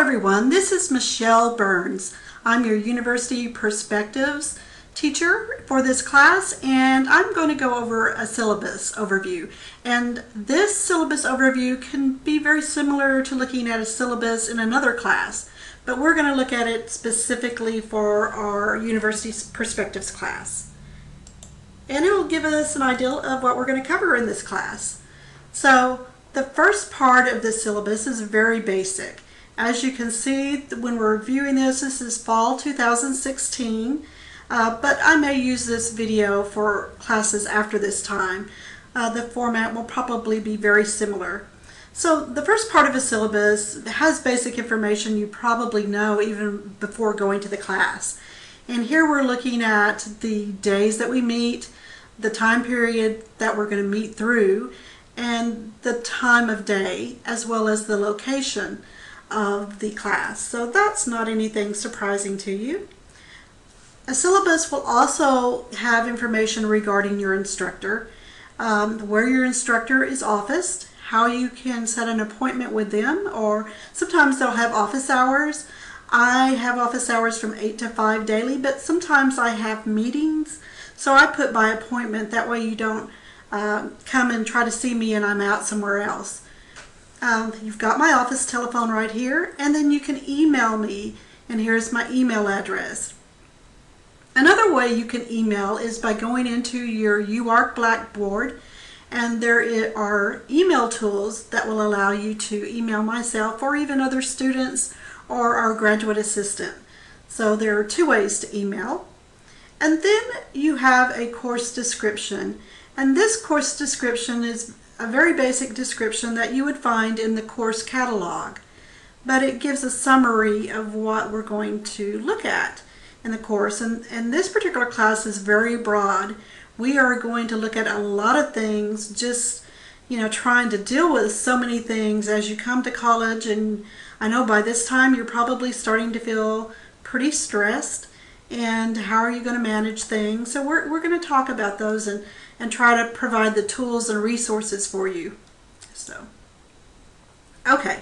everyone, this is Michelle Burns. I'm your University Perspectives teacher for this class, and I'm going to go over a syllabus overview. And this syllabus overview can be very similar to looking at a syllabus in another class, but we're going to look at it specifically for our University Perspectives class. And it will give us an idea of what we're going to cover in this class. So the first part of the syllabus is very basic. As you can see, when we're reviewing this is fall 2016, but I may use this video for classes after this time. The format will probably be very similar. So the first part of a syllabus has basic information you probably know even before going to the class. And here we're looking at the days that we meet, the time period that we're going to meet through, and the time of day, as well as the location of the class. So that's not anything surprising to you. A syllabus will also have information regarding your instructor, where your instructor is officed, how you can set an appointment with them, or sometimes they'll have office hours. I have office hours from 8 to 5 daily, but sometimes I have meetings, so I put by appointment. That way you don't come and try to see me and I'm out somewhere else. You've got my office telephone right here, and then you can email me, and here's my email address. Another way you can email is by going into your UARC Blackboard, and there are email tools that will allow you to email myself or even other students or our graduate assistant. So there are two ways to email. And then you have a course description, and this course description is a very basic description that you would find in the course catalog, but it gives a summary of what we're going to look at in the course. And this particular class is very broad. We are going to look at a lot of things, just trying to deal with so many things as you come to college. And I know by this time you're probably starting to feel pretty stressed, and how are you going to manage things? So we're going to talk about those and try to provide the tools and resources for you. So, okay.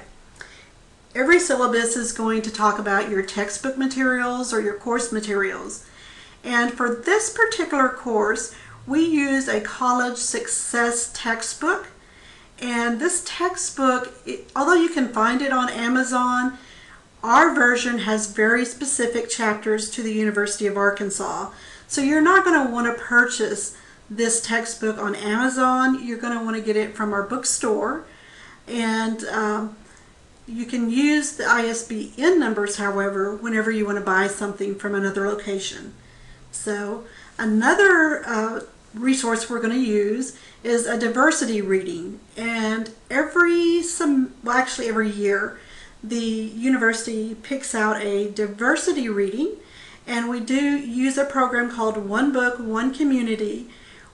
Every syllabus is going to talk about your textbook materials or your course materials. And for this particular course, we use a college success textbook. And this textbook, although you can find it on Amazon, our version has very specific chapters to the University of Arkansas. So you're not going to want to purchase this textbook on Amazon. You're going to want to get it from our bookstore, and you can use the ISBN numbers, however, whenever you want to buy something from another location. So another resource we're going to use is a diversity reading, and every year the university picks out a diversity reading, and we do use a program called One Book, One Community,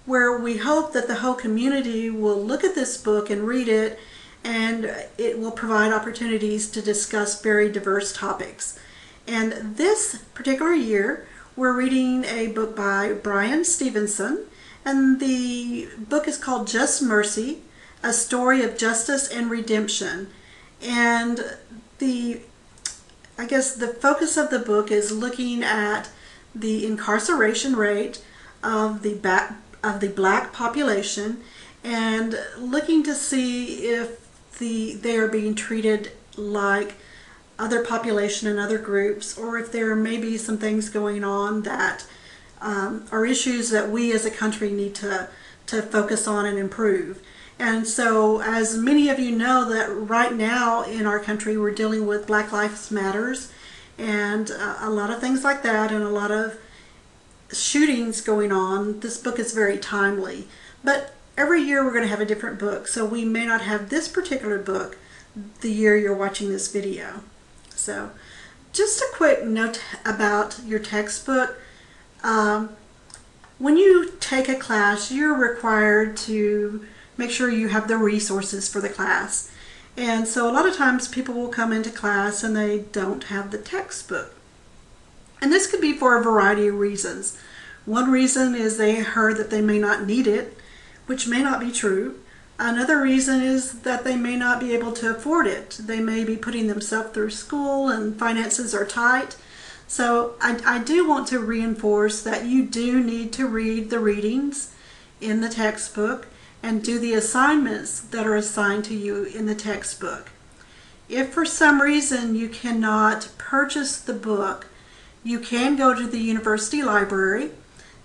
where we hope that the whole community will look at this book and read it, and it will provide opportunities to discuss very diverse topics. And this particular year, we're reading a book by Brian Stevenson, and the book is called Just Mercy, A Story of Justice and Redemption. And the focus of the book is looking at the incarceration rate of the black population, and looking to see if they are being treated like other population and other groups, or if there may be some things going on that are issues that we as a country need to focus on and improve. And so, as many of you know, that right now in our country we're dealing with Black Lives Matters and a lot of things like that, and a lot of shootings going on. This book is very timely. But every year we're going to have a different book, so we may not have this particular book the year you're watching this video. So just a quick note about your textbook. When you take a class, you're required to make sure you have the resources for the class. And so a lot of times people will come into class and they don't have the textbook. And this could be for a variety of reasons. One reason is they heard that they may not need it, which may not be true. Another reason is that they may not be able to afford it. They may be putting themselves through school and finances are tight. So I do want to reinforce that you do need to read the readings in the textbook and do the assignments that are assigned to you in the textbook. If for some reason you cannot purchase the book, you can go to the university library.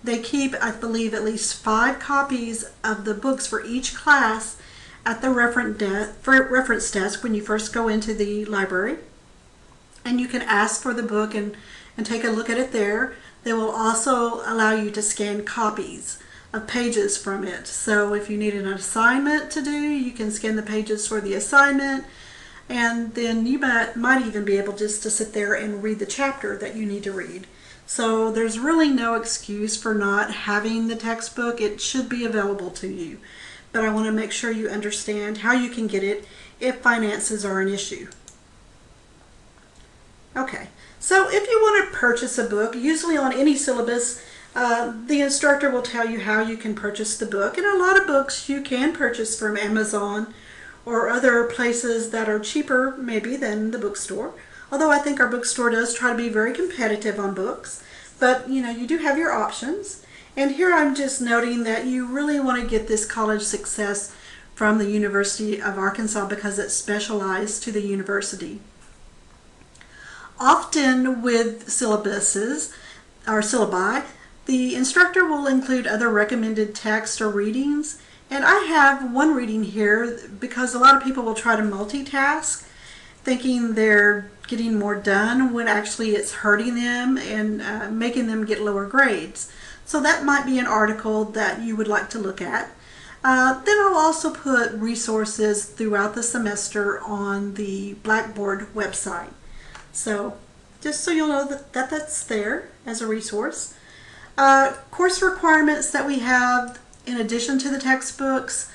They keep, I believe, at least 5 copies of the books for each class at the reference desk when you first go into the library. And you can ask for the book and take a look at it there. They will also allow you to scan copies of pages from it. So if you need an assignment to do, you can scan the pages for the assignment, and then you might even be able just to sit there and read the chapter that you need to read. So there's really no excuse for not having the textbook. It should be available to you. But I want to make sure you understand how you can get it if finances are an issue. Okay, so if you want to purchase a book, usually on any syllabus, the instructor will tell you how you can purchase the book. And a lot of books you can purchase from Amazon or other places that are cheaper maybe than the bookstore. Although I think our bookstore does try to be very competitive on books. But you know, you do have your options. And here I'm just noting that you really want to get this College Success from the University of Arkansas because it's specialized to the university. Often with syllabuses or syllabi, the instructor will include other recommended text or readings. And I have one reading here because a lot of people will try to multitask, thinking they're getting more done when actually it's hurting them and making them get lower grades. So that might be an article that you would like to look at. Then I'll also put resources throughout the semester on the Blackboard website. So just so you'll know that that's there as a resource. Course requirements that we have in addition to the textbooks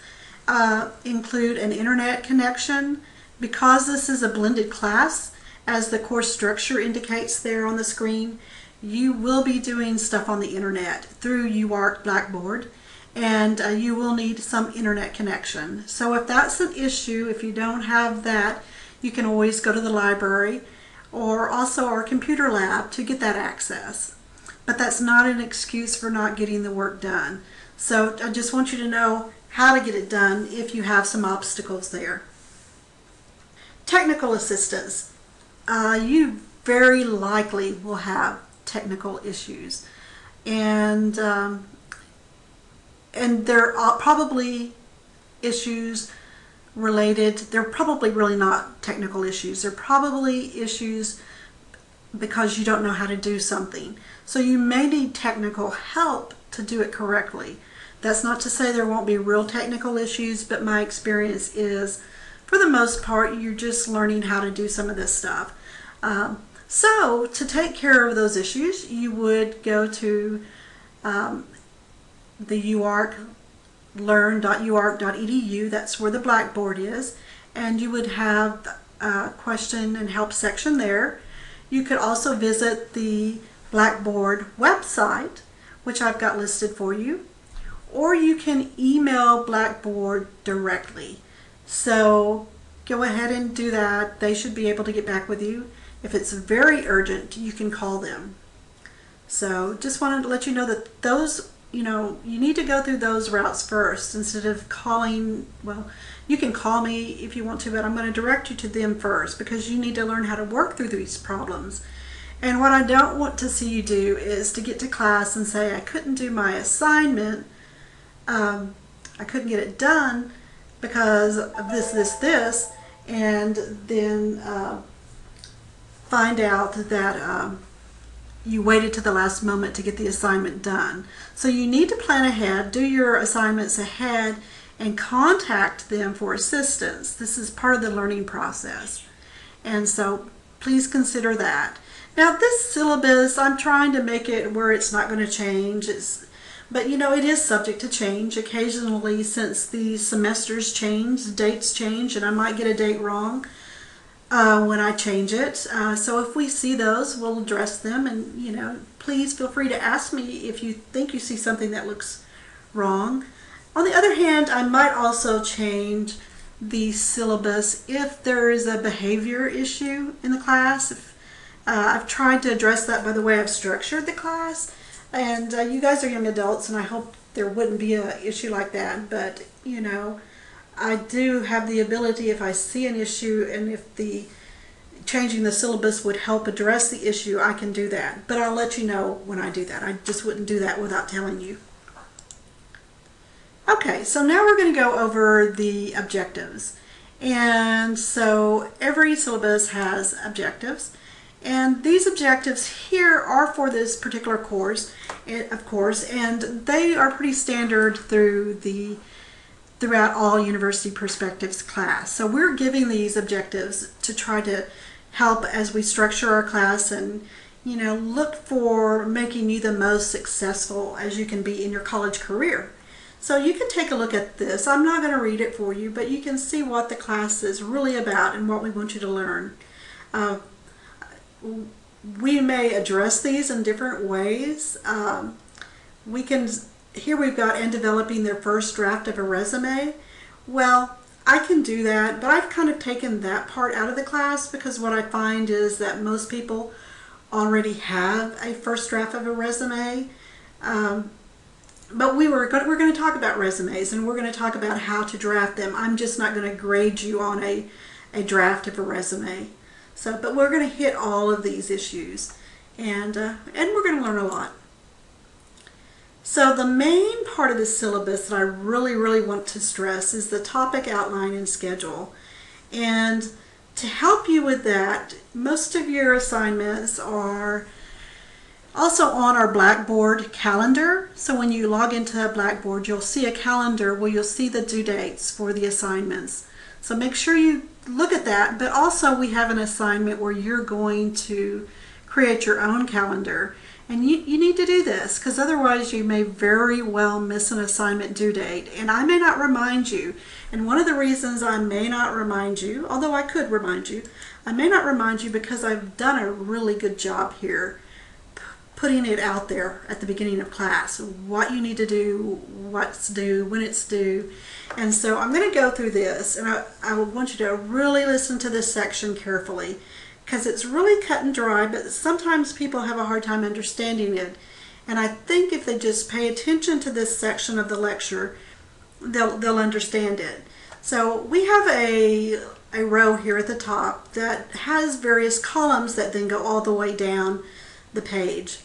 include an internet connection. Because this is a blended class, as the course structure indicates there on the screen, you will be doing stuff on the internet through UARK Blackboard, and you will need some internet connection. So if that's an issue, if you don't have that, you can always go to the library or also our computer lab to get that access. But that's not an excuse for not getting the work done. So I just want you to know how to get it done if you have some obstacles there. Technical assistance. You very likely will have technical issues, and there are probably issues related. They're probably really not technical issues. They're probably issues because you don't know how to do something. So you may need technical help to do it correctly. That's not to say there won't be real technical issues, but my experience is, for the most part, you're just learning how to do some of this stuff. So to take care of those issues, you would go to the UARK, learn.uark.edu. That's where the Blackboard is, and you would have a question and help section there. You could also visit the Blackboard website, which I've got listed for you, or you can email Blackboard directly. So go ahead and do that. They should be able to get back with you. If it's very urgent, you can call them. So just wanted to let you know that those, you need to go through those routes first instead of calling. Well, you can call me if you want to, but I'm going to direct you to them first because you need to learn how to work through these problems. And what I don't want to see you do is to get to class and say, I couldn't do my assignment, I couldn't get it done because of this, and then find out that you waited to the last moment to get the assignment done. So you need to plan ahead, do your assignments ahead, and contact them for assistance. This is part of the learning process. And so please consider that. Now this syllabus, I'm trying to make it where it's not going to change. But it is subject to change occasionally since the semesters change, dates change, and I might get a date wrong when I change it. So if we see those, we'll address them, and please feel free to ask me if you think you see something that looks wrong. On the other hand, I might also change the syllabus if there is a behavior issue in the class. I've tried to address that by the way I've structured the class, and you guys are young adults, and I hope there wouldn't be an issue like that, but you know, I do have the ability, if I see an issue and if the changing the syllabus would help address the issue, I can do that. But I'll let you know when I do that. I just wouldn't do that without telling you. Okay, so now we're going to go over the objectives. And so every syllabus has objectives. And these objectives here are for this particular course, of course, and they are pretty standard throughout all University Perspectives class. So we're giving these objectives to try to help as we structure our class and, you know, look for making you the most successful as you can be in your college career. So you can take a look at this. I'm not going to read it for you, but you can see what the class is really about and what we want you to learn. We may address these in different ways. Here we've got "and developing their first draft of a resume." Well, I can do that, but I've kind of taken that part out of the class because what I find is that most people already have a first draft of a resume. But we're going to talk about resumes, and we're going to talk about how to draft them. I'm just not going to grade you on a draft of a resume. But we're going to hit all of these issues, and we're going to learn a lot. So the main part of the syllabus that I really, really want to stress is the topic outline and schedule. And to help you with that, most of your assignments are also on our Blackboard calendar. So when you log into Blackboard, you'll see a calendar where you'll see the due dates for the assignments. So make sure you look at that, but also we have an assignment where you're going to create your own calendar. And you need to do this because otherwise you may very well miss an assignment due date, and I may not remind you. And one of the reasons I may not remind you, although I could remind you, I may not remind you because I've done a really good job here putting it out there at the beginning of class, what you need to do, what's due, when it's due. And so I'm going to go through this, and I want you to really listen to this section carefully because it's really cut and dry, but sometimes people have a hard time understanding it. And I think if they just pay attention to this section of the lecture, they'll understand it. So we have a row here at the top that has various columns that then go all the way down the page.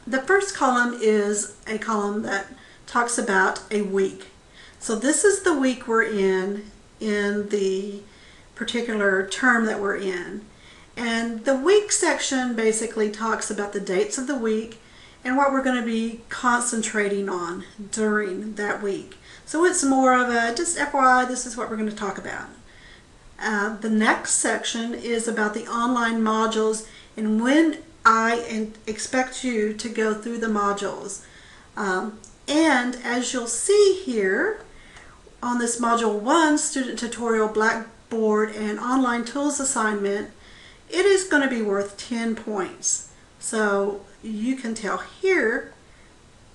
The first column is a column that talks about a week. So this is the week we're in the particular term that we're in. And the week section basically talks about the dates of the week and what we're going to be concentrating on during that week. So it's more of a, just FYI, this is what we're going to talk about. The next section is about the online modules and when I expect you to go through the modules. And as you'll see here on this Module 1 Student Tutorial Blackboard and Online Tools assignment, it is going to be worth 10 points. So you can tell here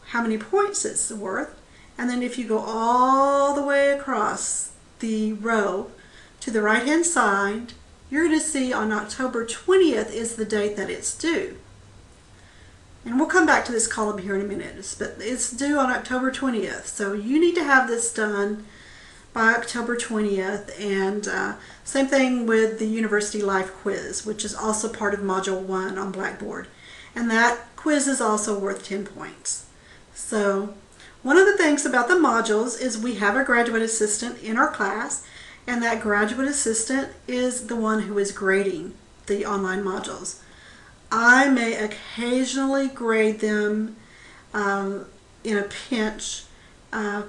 how many points it's worth. And then if you go all the way across the row to the right hand side, you're going to see on October 20th is the date that it's due. And we'll come back to this column here in a minute, but it's due on October 20th. So you need to have this done by October 20th, and same thing with the University Life quiz, which is also part of Module 1 on Blackboard. And that quiz is also worth 10 points. So one of the things about the modules is we have a graduate assistant in our class, and that graduate assistant is the one who is grading the online modules. I may occasionally grade them in a pinch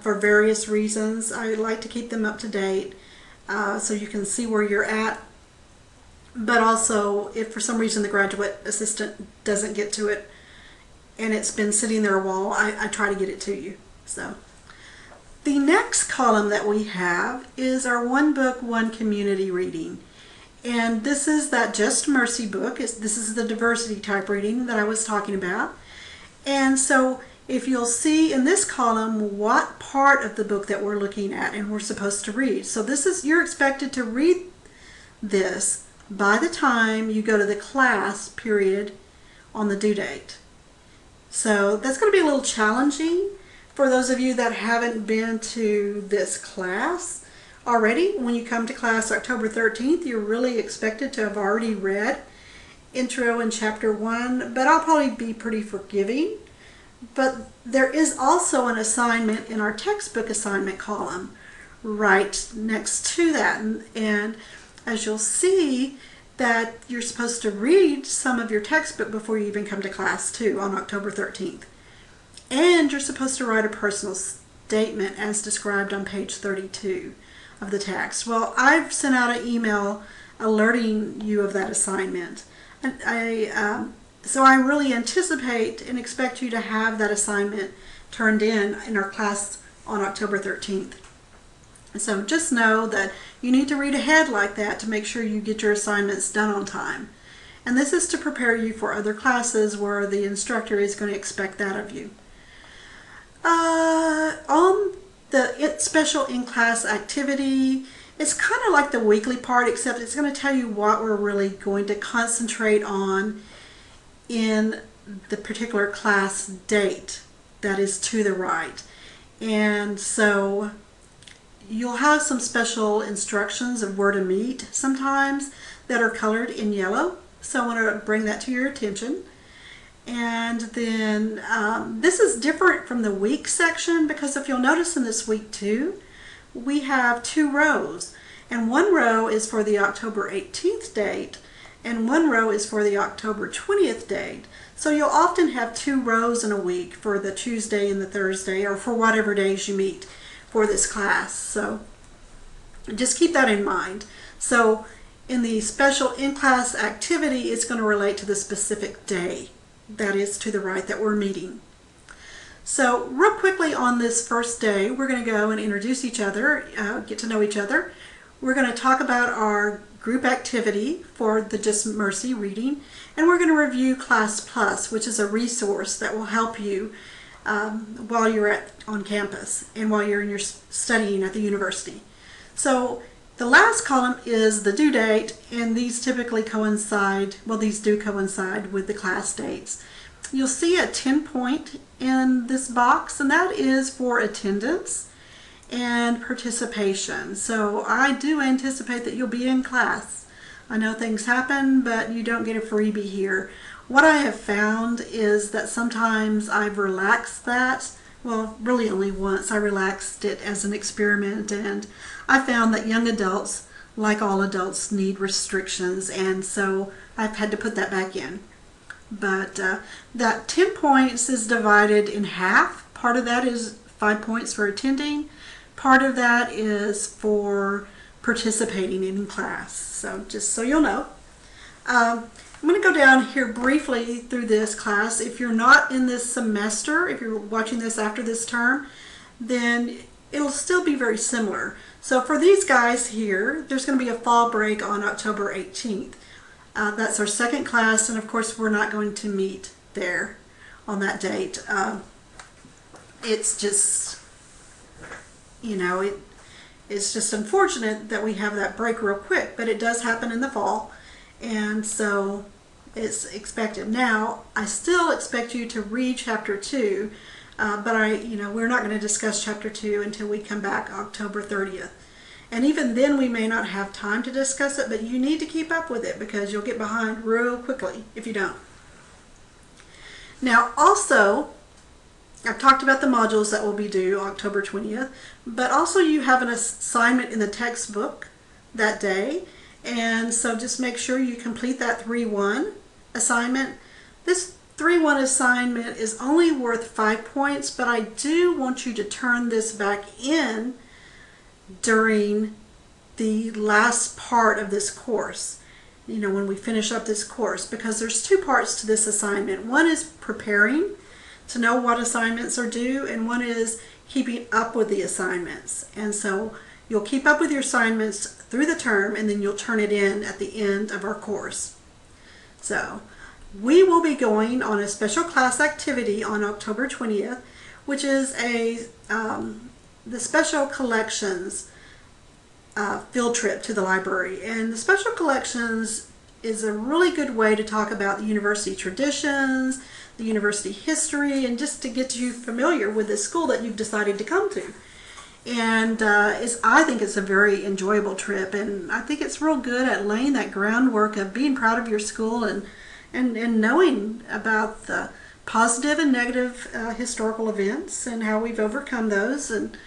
for various reasons. I like to keep them up to date so you can see where you're at. But also, if for some reason the graduate assistant doesn't get to it and it's been sitting there a while, I try to get it to you. So the next column that we have is our One Book, One Community reading. And this is that Just Mercy book. This is the diversity type reading that I was talking about. And so if you'll see in this column what part of the book that we're looking at and we're supposed to read. So you're expected to read this by the time you go to the class period on the due date. So that's going to be a little challenging for those of you that haven't been to this class already. When you come to class October 13th, you're really expected to have already read Intro and Chapter 1, but I'll probably be pretty forgiving. But there is also an assignment in our textbook assignment column right next to that. And as you'll see, that you're supposed to read some of your textbook before you even come to class too on October 13th. And you're supposed to write a personal statement as described on page 32 of the text. Well, I've sent out an email alerting you of that assignment. And so I really anticipate and expect you to have that assignment turned in our class on October 13th. And so just know that you need to read ahead like that to make sure you get your assignments done on time. And this is to prepare you for other classes where the instructor is going to expect that of you. On the special in-class activity, it's kind of like the weekly part, except it's going to tell you what we're really going to concentrate on in the particular class date that is to the right. And so you'll have some special instructions of where to meet sometimes that are colored in yellow. So I want to bring that to your attention. And then this is different from the week section, because if you'll notice in this week 2, we have 2 rows. And one row is for the October 18th date, and one row is for the October 20th date. So you'll often have 2 rows in a week for the Tuesday and the Thursday, or for whatever days you meet for this class. So just keep that in mind. So in the special in-class activity, it's going to relate to the specific day that is to the right that we're meeting. So real quickly on this first day, we're going to go and introduce each other, get to know each other. We're going to talk about our group activity for the Just Mercy reading, and we're going to review Class Plus, which is a resource that will help you while you're on campus and while you're studying at the university. So the last column is the due date, and these typically coincide, well, these do coincide with the class dates. You'll see a 10-point in this box, and that is for attendance and participation. So I do anticipate that you'll be in class. I know things happen, but you don't get a freebie here. What I have found is that sometimes I've relaxed that. Well, really only once. I relaxed it as an experiment, and I found that young adults, like all adults, need restrictions, and so I've had to put that back in. But that 10 points is divided in half. Part of that is 5 points for attending. Part of that is for participating in class. So just so you'll know. I'm going to go down here briefly through this class. If you're not in this semester, if you're watching this after this term, then it'll still be very similar. So for these guys here, there's going to be a fall break on October 18th. That's our second class, and of course we're not going to meet there on that date. It's just, you know, it's just unfortunate that we have that break real quick, but it does happen in the fall, and so it's expected. Now, I still expect you to read Chapter 2, but we're not going to discuss Chapter 2 until we come back October 30th. And even then we may not have time to discuss it, but you need to keep up with it because you'll get behind real quickly if you don't. Now also, I've talked about the modules that will be due October 20th, but also you have an assignment in the textbook that day, and so just make sure you complete that 3-1 assignment. This 3-1 assignment is only worth 5 points, but I do want you to turn this back in during the last part of this course, when we finish up this course, because there's 2 parts to this assignment. One is preparing to know what assignments are due, and one is keeping up with the assignments. And so you'll keep up with your assignments through the term, and then you'll turn it in at the end of our course. So we will be going on a special class activity on October 20th, which is the Special Collections field trip to the library. And the Special Collections is a really good way to talk about the university traditions, the university history, and just to get you familiar with the school that you've decided to come to. And I think it's a very enjoyable trip, and I think it's real good at laying that groundwork of being proud of your school and knowing about the positive and negative historical events and how we've overcome those, and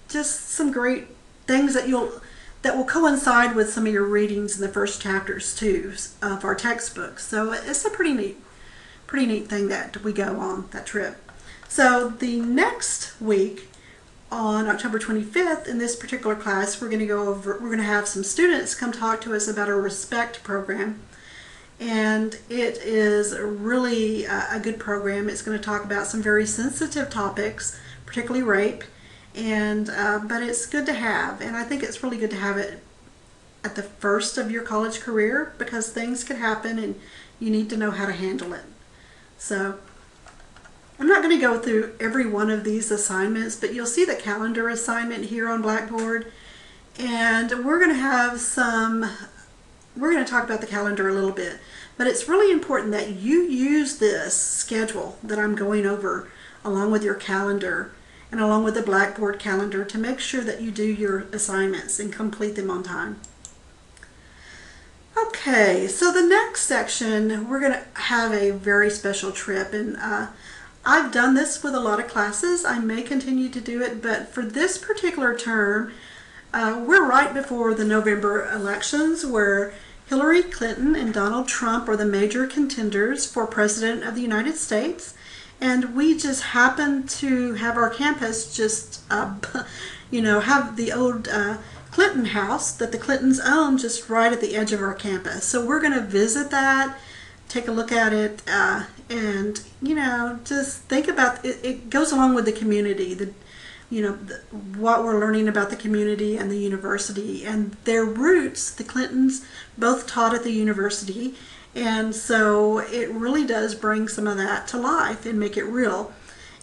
just some great things that will coincide with some of your readings in the first chapters too of our textbooks. So it's a pretty neat thing that we go on that trip. So the next week on October 25th in this particular class, we're going to have some students come talk to us about our RESPECT program. And it is really a good program. It's going to talk about some very sensitive topics, particularly rape, and but it's good to have, and I think it's really good to have it at the first of your college career, because things could happen and you need to know how to handle it. So I'm not going to go through every one of these assignments, but you'll see the calendar assignment here on Blackboard, and we're going to talk about the calendar a little bit, but it's really important that you use this schedule that I'm going over along with your calendar and along with the Blackboard calendar to make sure that you do your assignments and complete them on time. Okay, so the next section, we're going to have a very special trip, and I've done this with a lot of classes. I may continue to do it, but for this particular term, we're right before the November elections, where Hillary Clinton and Donald Trump are the major contenders for President of the United States. And we just happen to have our campus just, have the old Clinton house that the Clintons own just right at the edge of our campus. So we're going to visit that, take a look at it, and, just think about it. It goes along with the community, what we're learning about the community and the university and their roots. The Clintons both taught at the university, and so it really does bring some of that to life and make it real.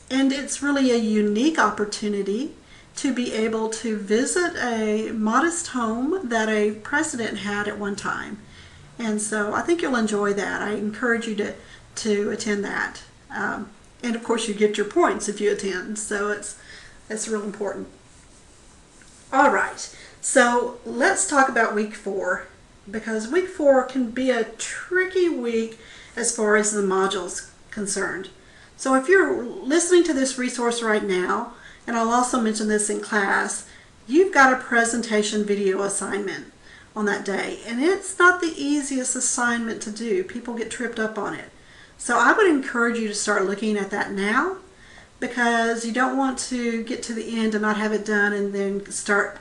And it's really a unique opportunity to be able to visit a modest home that a president had at one time. And so I think you'll enjoy that. I encourage you to attend that. And of course you get your points if you attend, so it's real important. All right, so let's talk about week 4, because week 4 can be a tricky week as far as the modules concerned. So if you're listening to this resource right now, and I'll also mention this in class, you've got a presentation video assignment on that day, and it's not the easiest assignment to do. People get tripped up on it. So I would encourage you to start looking at that now, because you don't want to get to the end and not have it done and then start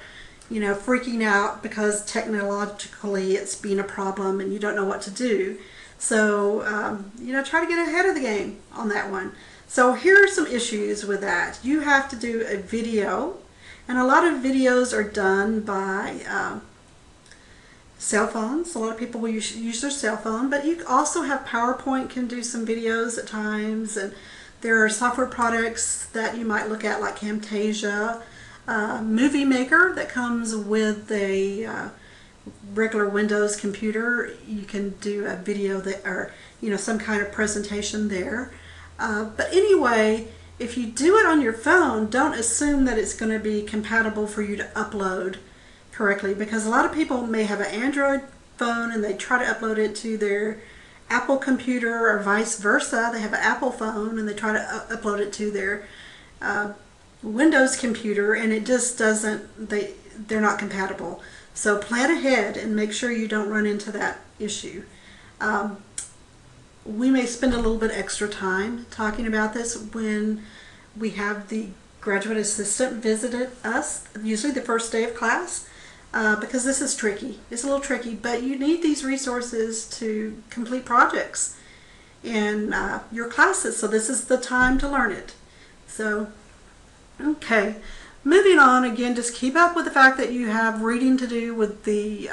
freaking out because technologically it's been a problem and you don't know what to do. So try to get ahead of the game on that one. So here are some issues with that. You have to do a video, and a lot of videos are done by cell phones. A lot of people will use their cell phone, but you also have PowerPoint can do some videos at times, and there are software products that you might look at like Camtasia, Movie Maker that comes with a regular Windows computer. You can do a video or some kind of presentation there. But anyway, if you do it on your phone, don't assume that it's going to be compatible for you to upload correctly, because a lot of people may have an Android phone and they try to upload it to their Apple computer, or vice versa. They have an Apple phone and they try to upload it to their Windows computer, and it just doesn't, they're not compatible. So plan ahead and make sure you don't run into that issue. We may spend a little bit extra time talking about this when we have the graduate assistant visit us, usually the first day of class, because this is tricky. It's a little tricky, but you need these resources to complete projects in your classes, so this is the time to learn it. So, okay, moving on, again, just keep up with the fact that you have reading to do with the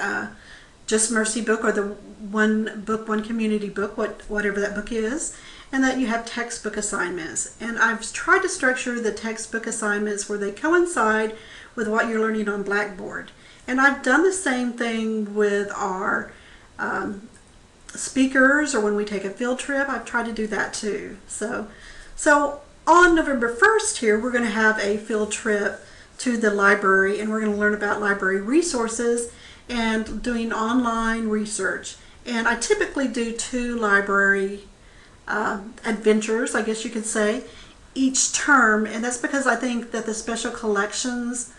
Just Mercy book, or the one book, one community book, whatever that book is, and that you have textbook assignments. And I've tried to structure the textbook assignments where they coincide with what you're learning on Blackboard. And I've done the same thing with our speakers, or when we take a field trip. I've tried to do that too. So on November 1st here, we're going to have a field trip to the library, and we're going to learn about library resources and doing online research. And I typically do 2 library adventures, I guess you could say, each term, and that's because I think that the special collections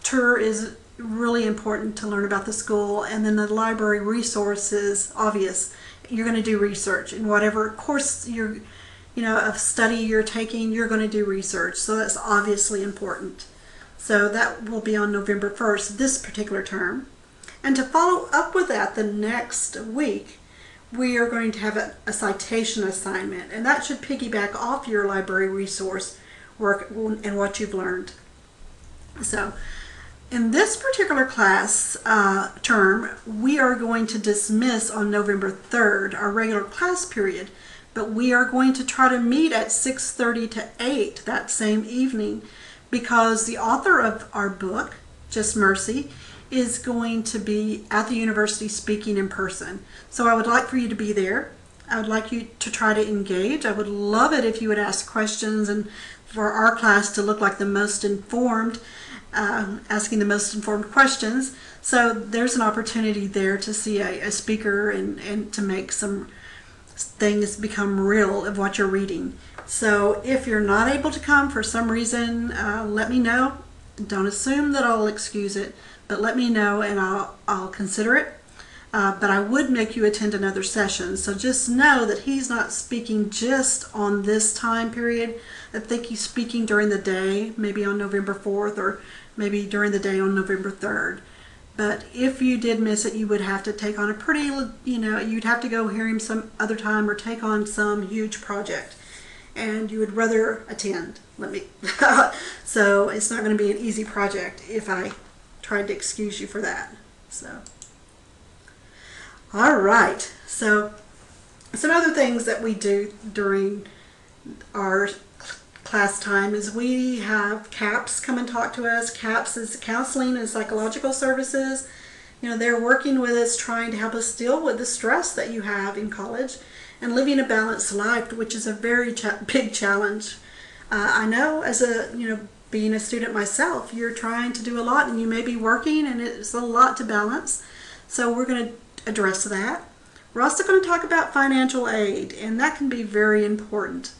tour is really important to learn about the school, and then the library resources, obvious. You're going to do research in whatever course of study you're taking. You're going to do research, so that's obviously important. So that will be on November 1st, this particular term. And to follow up with that, the next week we are going to have a citation assignment, and that should piggyback off your library resource work and what you've learned. So in this particular class term, we are going to dismiss on November 3rd, our regular class period, but we are going to try to meet at 6:30 to 8 that same evening, because the author of our book, Just Mercy, is going to be at the university speaking in person. So I would like for you to be there. I would like you to try to engage. I would love it if you would ask questions, and for our class to look like the most informed, asking the most informed questions. So there's an opportunity there to see a speaker and to make some things become real of what you're reading. So if you're not able to come for some reason, let me know. Don't assume that I'll excuse it, but let me know and I'll consider it. But I would make you attend another session. So just know that he's not speaking just on this time period. I think he's speaking during the day, maybe on November 4th, or maybe during the day on November 3rd. But if you did miss it, you would have to take on a pretty, you'd have to go hear him some other time, or take on some huge project. And you would rather attend. So it's not going to be an easy project if I tried to excuse you for that. So, all right. So some other things that we do during our class time is we have CAPS come and talk to us. CAPS is Counseling and Psychological Services. They're working with us, trying to help us deal with the stress that you have in college and living a balanced life, which is a very big challenge. I know, as being a student myself, you're trying to do a lot, and you may be working, and it's a lot to balance. So we're going to address that. We're also going to talk about financial aid, and that can be very important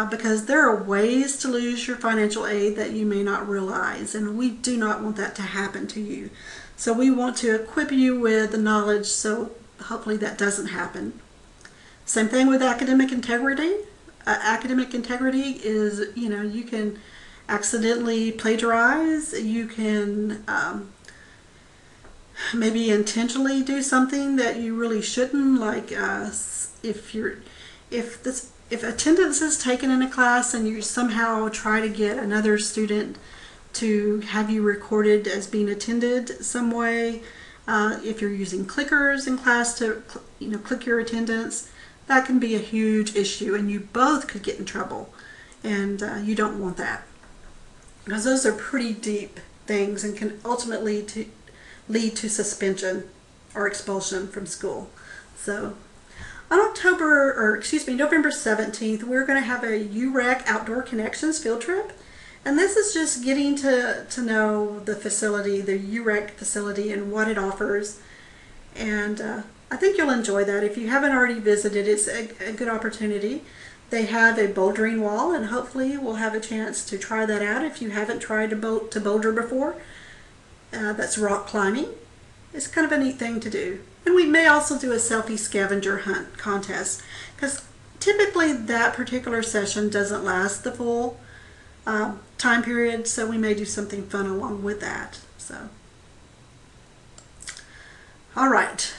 because there are ways to lose your financial aid that you may not realize, and we do not want that to happen to you. So we want to equip you with the knowledge so hopefully that doesn't happen. Same thing with academic integrity. Academic integrity is, you can accidentally plagiarize. You can maybe intentionally do something that you really shouldn't. Like if attendance is taken in a class and you somehow try to get another student to have you recorded as being attended some way. If you're using clickers in class to click your attendance, that can be a huge issue, and you both could get in trouble, and you don't want that, because those are pretty deep things and can ultimately lead to suspension or expulsion from school. So on November 17th, we're going to have a UREC Outdoor Connections field trip. And this is just getting to know the facility, the UREC facility, and what it offers. And I think you'll enjoy that. If you haven't already visited, it's a good opportunity. They have a bouldering wall, and hopefully we'll have a chance to try that out if you haven't tried to boulder before. That's rock climbing. It's kind of a neat thing to do. And we may also do a selfie scavenger hunt contest, because typically that particular session doesn't last the full time period, so we may do something fun along with that. So, all right.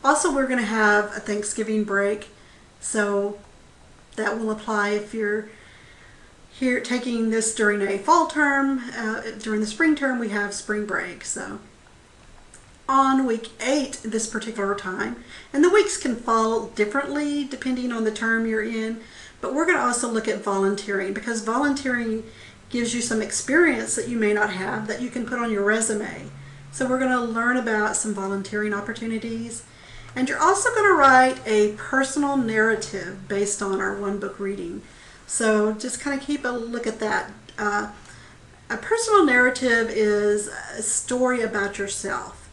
Also, we're going to have a Thanksgiving break, so that will apply if you're here taking this during a fall term. During the spring term, we have spring break. So, on week 8 this particular time, and the weeks can fall differently depending on the term you're in, but we're going to also look at volunteering, because volunteering gives you some experience that you may not have that you can put on your resume. So we're going to learn about some volunteering opportunities, and you're also going to write a personal narrative based on our one book reading. So just kind of keep a look at that. A personal narrative is a story about yourself,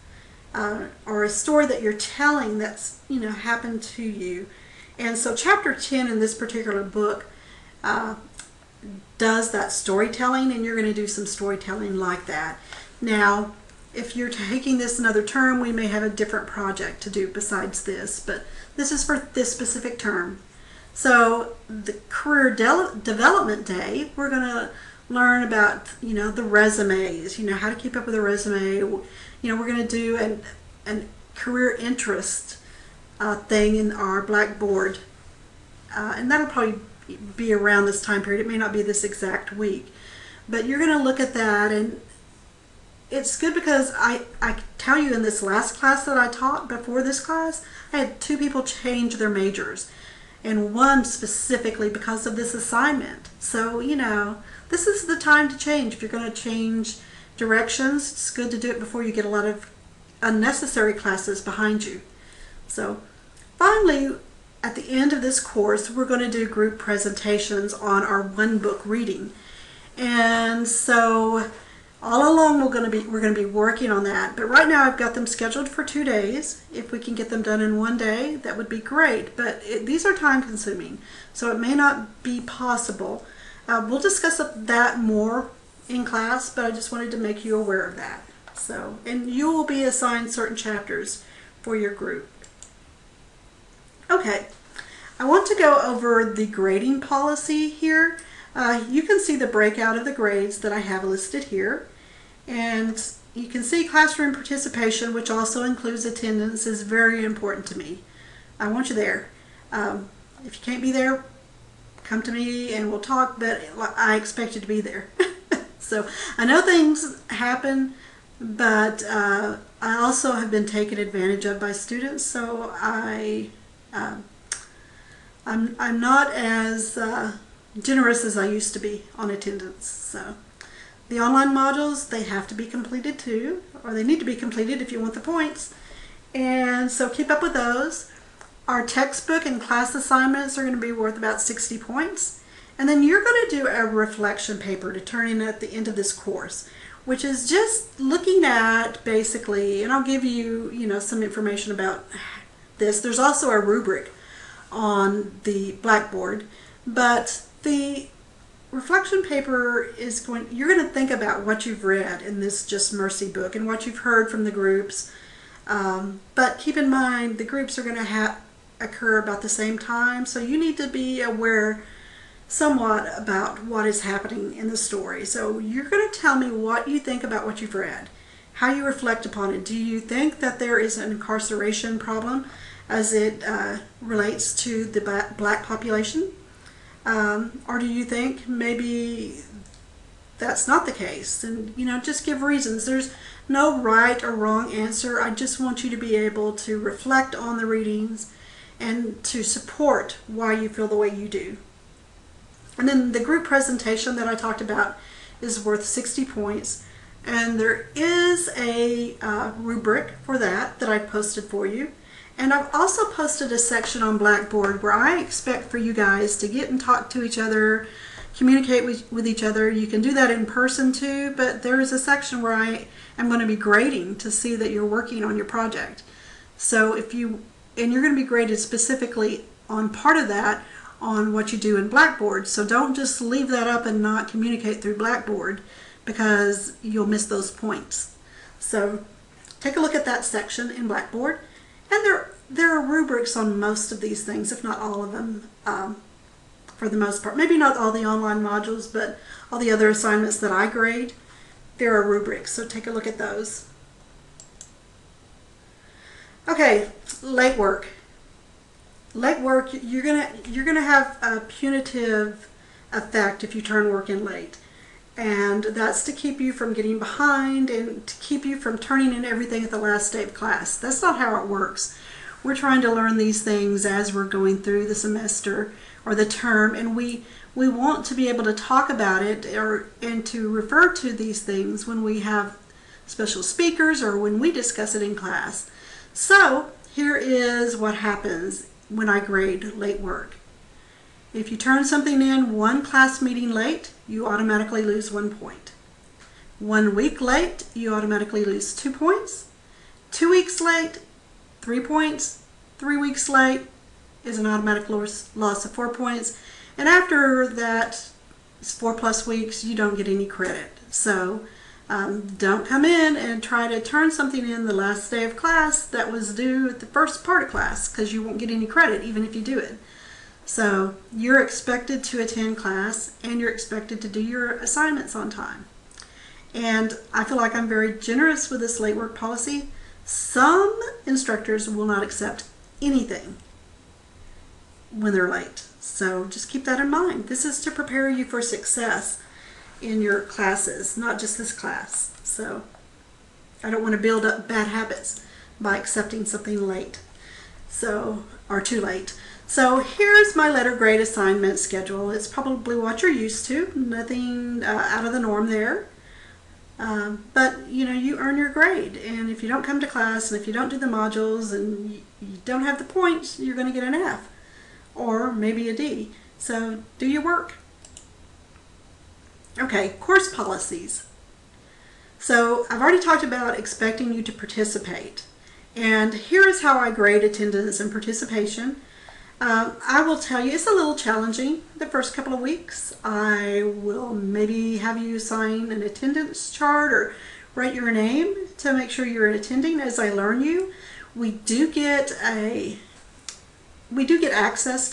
or a story that you're telling that's happened to you. And so chapter 10 in this particular book does that storytelling, and you're going to do some storytelling like that. Now, if you're taking this another term, we may have a different project to do besides this, but this is for this specific term. So the career development day, we're going to learn about the resumes, how to keep up with a resume. We're going to do an career interest thing in our Blackboard, and that'll probably be around this time period. It may not be this exact week, but you're going to look at that, and it's good because I tell you, in this last class that I taught before this class, I had 2 people change their majors, and one specifically because of this assignment. So this is the time to change. If you're going to change directions, it's good to do it before you get a lot of unnecessary classes behind you. So finally, at the end of this course, we're going to do group presentations on our one book reading. And so all along we're going to be working on that. But right now I've got them scheduled for 2 days. If we can get them done in 1 day, that would be great. But these are time consuming, so it may not be possible. We'll discuss that more in class, but I just wanted to make you aware of that. So, and you will be assigned certain chapters for your group. Okay, I want to go over the grading policy here. You can see the breakout of the grades that I have listed here. And you can see classroom participation, which also includes attendance, is very important to me. I want you there. If you can't be there, come to me and we'll talk, but I expect you to be there. So I know things happen, but I also have been taken advantage of by students, so I'm not as generous as I used to be on attendance. So the online modules, they have to be completed too, or they need to be completed if you want the points. And so keep up with those. Our textbook and class assignments are going to be worth about 60 points. And then you're going to do a reflection paper to turn in at the end of this course, which is just looking at basically, and I'll give you, some information about this. There's also a rubric on the Blackboard, but the reflection paper is you're going to think about what you've read in this Just Mercy book and what you've heard from the groups. But keep in mind, the groups are going to occur about the same time, so you need to be aware somewhat about what is happening in the story. So you're going to tell me what you think about what you've read, how you reflect upon it. Do you think that there is an incarceration problem as it relates to the black population? Or do you think maybe that's not the case? And just give reasons. There's no right or wrong answer. I just want you to be able to reflect on the readings and to support why you feel the way you do. And then the group presentation that I talked about is worth 60 points. And there is a rubric for that I posted for you. And I've also posted a section on Blackboard where I expect for you guys to get and talk to each other, communicate with each other. You can do that in person too, but there is a section where I am going to be grading to see that you're working on your project. So you're going to be graded specifically on part of that on what you do in Blackboard. So don't just leave that up and not communicate through Blackboard, because you'll miss those points. So take a look at that section in Blackboard. And there are rubrics on most of these things, if not all of them, for the most part. Maybe not all the online modules, but all the other assignments that I grade, there are rubrics, so take a look at those. Okay, late work. Late work, you're gonna have a punitive effect if you turn work in late. And that's to keep you from getting behind and to keep you from turning in everything at the last day of class. That's not how it works. We're trying to learn these things as we're going through the semester or the term, and we want to be able to talk about it and to refer to these things when we have special speakers or when we discuss it in class. So here is what happens when I grade late work. If you turn something in one class meeting late, you automatically lose 1 point. 1 week late, you automatically lose 2 points. 2 weeks late, 3 points. 3 weeks late is an automatic loss of 4 points. And after that, it's 4+ weeks, you don't get any credit. So don't come in and try to turn something in the last day of class that was due at the first part of class, because you won't get any credit even if you do it. So you're expected to attend class and you're expected to do your assignments on time. And I feel like I'm very generous with this late work policy. Some instructors will not accept anything when they're late. So just keep that in mind. This is to prepare you for success in your classes, not just this class. So I don't want to build up bad habits by accepting something late, or too late. So here's my letter grade assignment schedule. It's probably what you're used to, nothing out of the norm there. But you earn your grade, and if you don't come to class and if you don't do the modules and you don't have the points, you're going to get an F or maybe a D. So do your work. Okay, course policies. So I've already talked about expecting you to participate, and here is how I grade attendance and participation. I will tell you it's a little challenging the first couple of weeks. I will maybe have you sign an attendance chart or write your name to make sure you're attending as I learn you. We do get access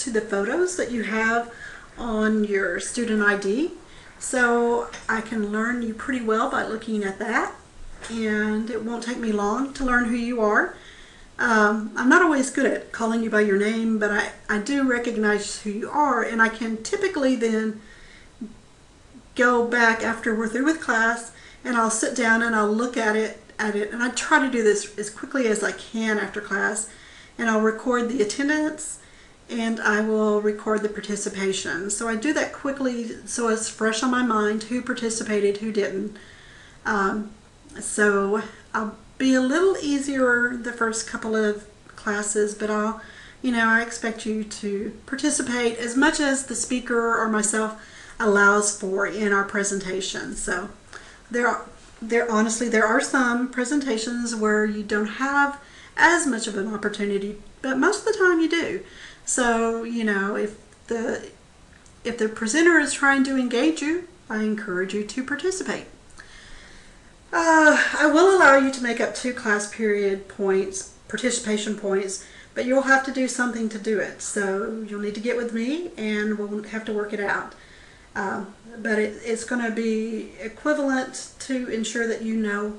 to the photos that you have on your student ID. So I can learn you pretty well by looking at that, and it won't take me long to learn who you are. I'm not always good at calling you by your name, but I do recognize who you are, and I can typically then go back after we're through with class and I'll sit down and I'll look at it, and I try to do this as quickly as I can after class, and I'll record the attendance and I will record the participation. So I do that quickly so it's fresh on my mind who participated, who didn't. So I'll be a little easier the first couple of classes, but I expect you to participate as much as the speaker or myself allows for in our presentation. So honestly, there are some presentations where you don't have as much of an opportunity, but most of the time you do. So, if the presenter is trying to engage you, I encourage you to participate. I will allow you to make up 2 class period points, participation points, but you'll have to do something to do it. So you'll need to get with me and we'll have to work it out. But it's going to be equivalent to ensure that you know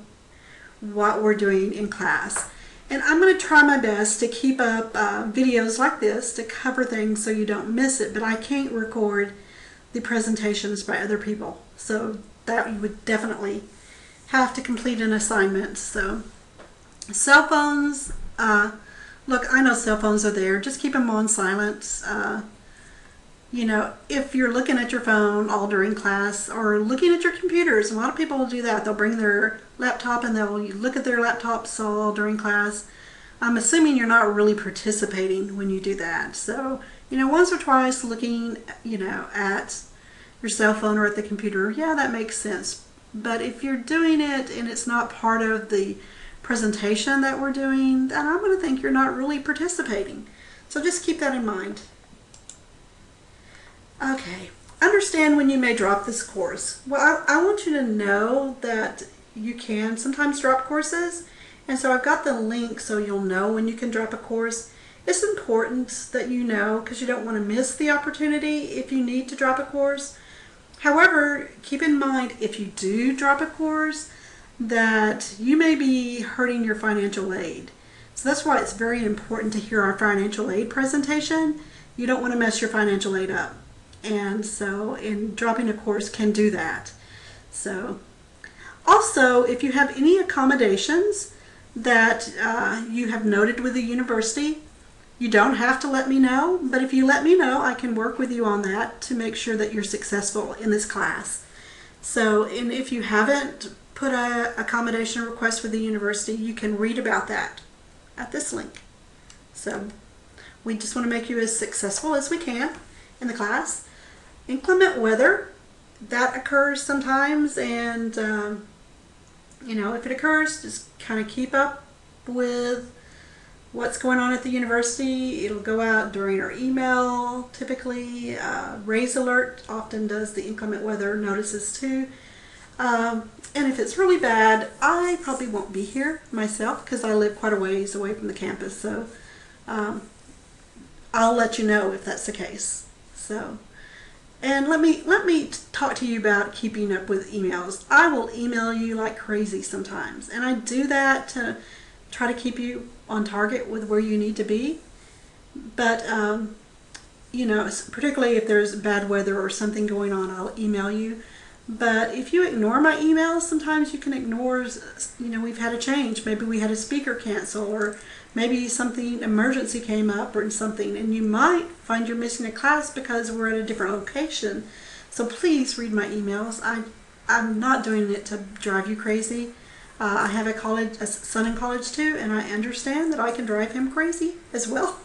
what we're doing in class. And I'm going to try my best to keep up videos like this to cover things so you don't miss it, but I can't record the presentations by other people. So that you would definitely have to complete an assignment. So cell phones, look, I know cell phones are there. Just keep them on silent. If you're looking at your phone all during class or looking at your computers, a lot of people will do that. They'll bring their laptop and they'll look at their laptops all during class. I'm assuming you're not really participating when you do that. So, once or twice looking, at your cell phone or at the computer, yeah, that makes sense. But if you're doing it and it's not part of the presentation that we're doing, then I'm going to think you're not really participating. So just keep that in mind. Okay, understand when you may drop this course. Well, I want you to know that you can sometimes drop courses, and so I've got the link so you'll know when you can drop a course. It's important that you know because you don't want to miss the opportunity if you need to drop a course. However, keep in mind if you do drop a course that you may be hurting your financial aid. So that's why it's very important to hear our financial aid presentation. You don't want to mess your financial aid up. And so dropping a course can do that. So also, if you have any accommodations that you have noted with the university, you don't have to let me know, but if you let me know, I can work with you on that to make sure that you're successful in this class. So, and if you haven't put a accommodation request with the university, you can read about that at this link. So, we just want to make you as successful as we can in the class. Inclement weather, that occurs sometimes, and you know, if it occurs, just kind of keep up with what's going on at the university. It'll go out during our email typically. Raise Alert often does the inclement weather notices too. And if it's really bad, I probably won't be here myself because I live quite a ways away from the campus. So I'll let you know if that's the case. So, and let me talk to you about keeping up with emails. I will email you like crazy sometimes, and I do that to try to keep you on target with where you need to be. But you know, particularly if there's bad weather or something going on, I'll email you. But if you ignore my emails, sometimes you can ignore, you know, we've had a change. Maybe we had a speaker cancel, or maybe something emergency came up or something, and you might find you're missing a class because we're at a different location. So please read my emails. I'm not doing it to drive you crazy. I have a son in college too, and I understand that I can drive him crazy as well.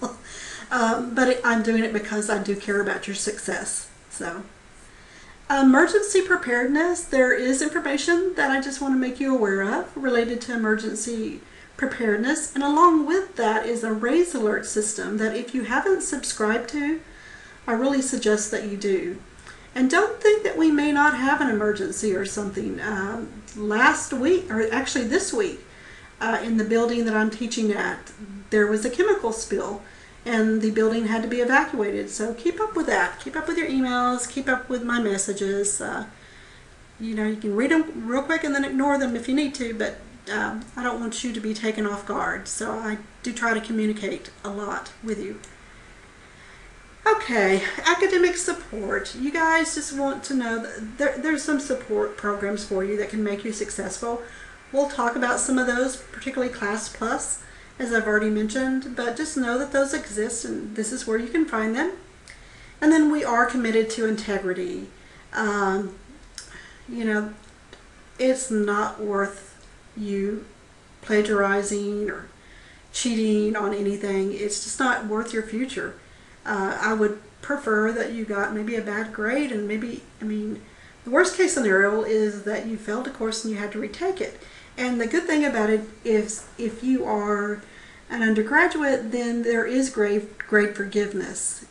But I'm doing it because I do care about your success. So, emergency preparedness, there is information that I just want to make you aware of related to emergency preparedness, and along with that is a Raise Alert system that if you haven't subscribed to, I really suggest that you do. And don't think that we may not have an emergency or something. Last week, or actually this week, in the building that I'm teaching at, there was a chemical spill and the building had to be evacuated. So keep up with that. Keep up with your emails. Keep up with my messages. You know, you can read them real quick and then ignore them if you need to, but I don't want you to be taken off guard. So I do try to communicate a lot with you. Okay, academic support. You guys just want to know that there's some support programs for you that can make you successful. We'll talk about some of those, particularly Class Plus, as I've already mentioned, but just know that those exist and this is where you can find them. And then we are committed to integrity. You know, it's not worth you plagiarizing or cheating on anything. It's just not worth your future. I would prefer that you got maybe a bad grade, and maybe, I mean, the worst case scenario is that you failed a course and you had to retake it. And the good thing about it is if you are an undergraduate, then there is grade forgiveness.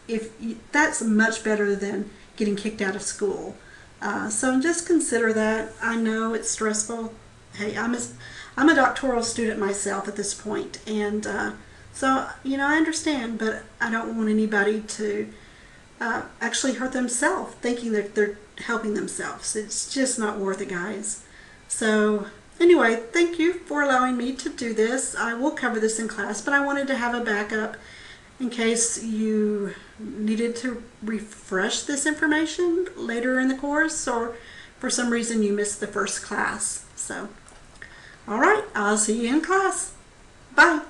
That's much better than getting kicked out of school. So just consider that. I know it's stressful. Hey, I'm a doctoral student myself at this point, and so, you know, I understand, but I don't want anybody to actually hurt themselves thinking that they're helping themselves. It's just not worth it, guys. So anyway, thank you for allowing me to do this. I will cover this in class, but I wanted to have a backup in case you needed to refresh this information later in the course, or for some reason you missed the first class. So, all right, I'll see you in class. Bye.